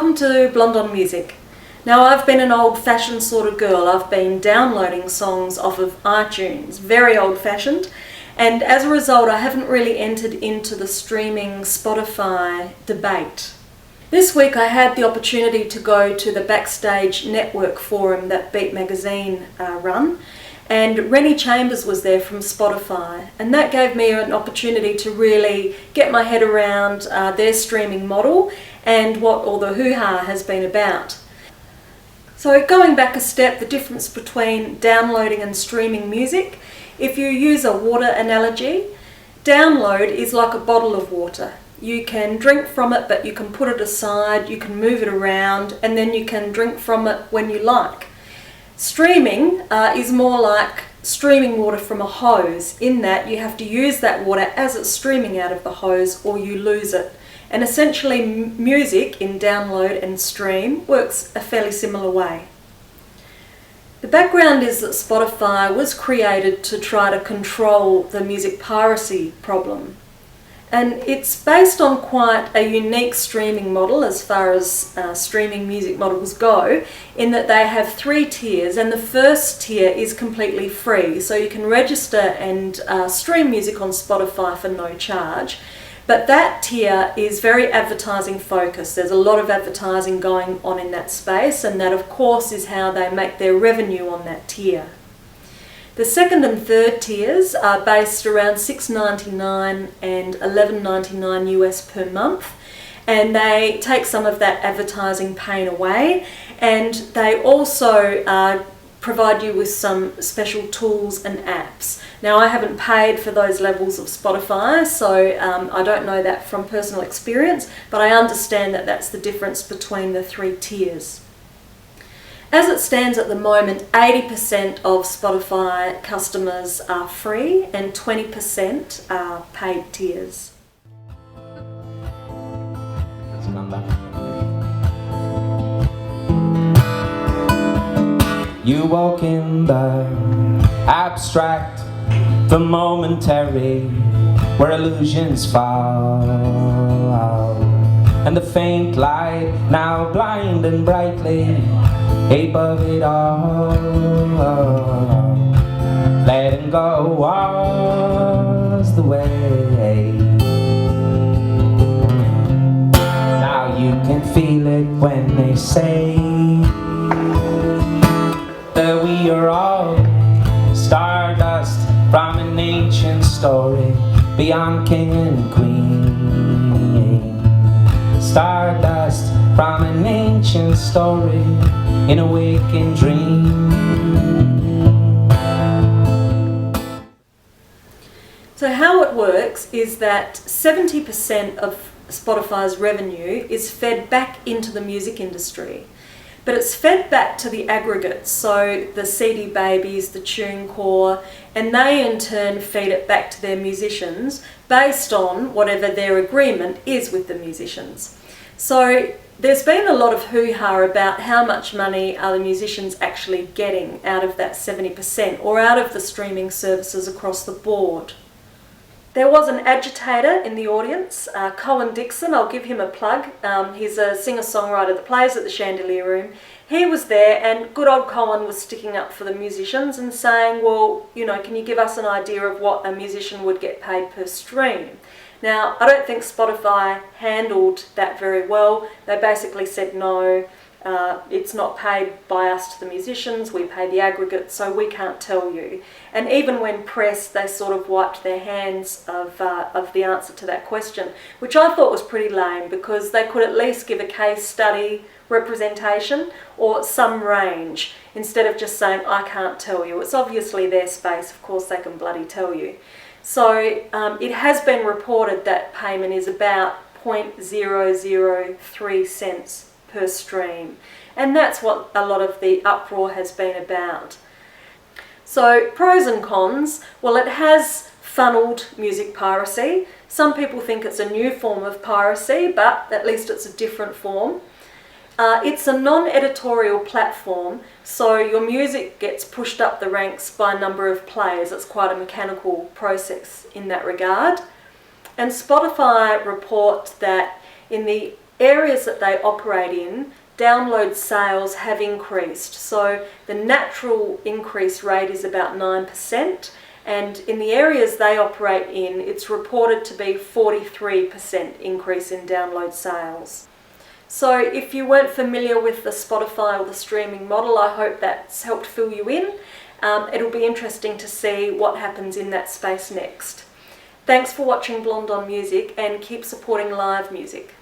welcome to Blonde on Music. Now, I've been an old-fashioned sort of girl. I've been downloading songs off of iTunes, very old-fashioned, and as a result I haven't really entered into the streaming Spotify debate. This week I had the opportunity to go to the Backstage Network forum that Beat Magazine run, and Rennie Chambers was there from Spotify, and that gave me an opportunity to really get my head around their streaming model and what all the hoo-ha has been about. So going back a step, the difference between downloading and streaming music, if you use a water analogy, download is like a bottle of water. You can drink from it, but you can put it aside, you can move it around, and then you can drink from it when you like. Streaming is more like streaming water from a hose, in that you have to use that water as it's streaming out of the hose or you lose it. And essentially music in download and stream works a fairly similar way. The background is that Spotify was created to try to control the music piracy problem. And it's based on quite a unique streaming model as far as streaming music models go, in that they have 3 tiers, and the first tier is completely free. So you can register and stream music on Spotify for no charge. But that tier is very advertising focused. There's a lot of advertising going on in that space, and that of course is how they make their revenue on that tier. The second and third tiers are based around $6.99 and $11.99 US per month, and they take some of that advertising pain away, and they also provide you with some special tools and apps. Now, I haven't paid for those levels of Spotify, so I don't know that from personal experience, but I understand that that's the difference between the 3 tiers. As it stands at the moment, 80% of Spotify customers are free and 20% are paid tiers. You walk in the abstract, the momentary, where illusions fall, and the faint light now blind and brightly above it all. Letting go was the way. Now you can feel it when they say that we are all stardust from an ancient story beyond king and queen. Stardust from an ancient story in a waking dream. So how it works is that 70% of Spotify's revenue is fed back into the music industry. But it's fed back to the aggregates, so the CD Babies, the TuneCore, and they in turn feed it back to their musicians based on whatever their agreement is with the musicians. So there's been a lot of hoo-ha about how much money are the musicians actually getting out of that 70% or out of the streaming services across the board. There was an agitator in the audience, Cohen Dixon. I'll give him a plug. He's a singer-songwriter that plays at the Chandelier Room. He was there, and good old Cohen was sticking up for the musicians and saying, well, you know, can you give us an idea of what a musician would get paid per stream? Now, I don't think Spotify handled that very well. They basically said no. It's not paid by us to the musicians, we pay the aggregate, so we can't tell you. And even when pressed, they sort of wiped their hands of the answer to that question, which I thought was pretty lame, because they could at least give a case study representation or some range, instead of just saying, I can't tell you. It's obviously their space, of course they can bloody tell you. So it has been reported that payment is about 0.003 cents per stream, and that's what a lot of the uproar has been about. So pros and cons, well, it has funneled music piracy. Some people think it's a new form of piracy, but at least it's a different form. It's a non-editorial platform, so your music gets pushed up the ranks by a number of players. It's quite a mechanical process in that regard. And Spotify report that in the areas that they operate in, download sales have increased. So the natural increase rate is about 9%, and in the areas they operate in, it's reported to be 43% increase in download sales. So if you weren't familiar with the Spotify or the streaming model, I hope that's helped fill you in. It'll be interesting to see what happens in that space next. Thanks for watching Blonde on Music, and keep supporting live music.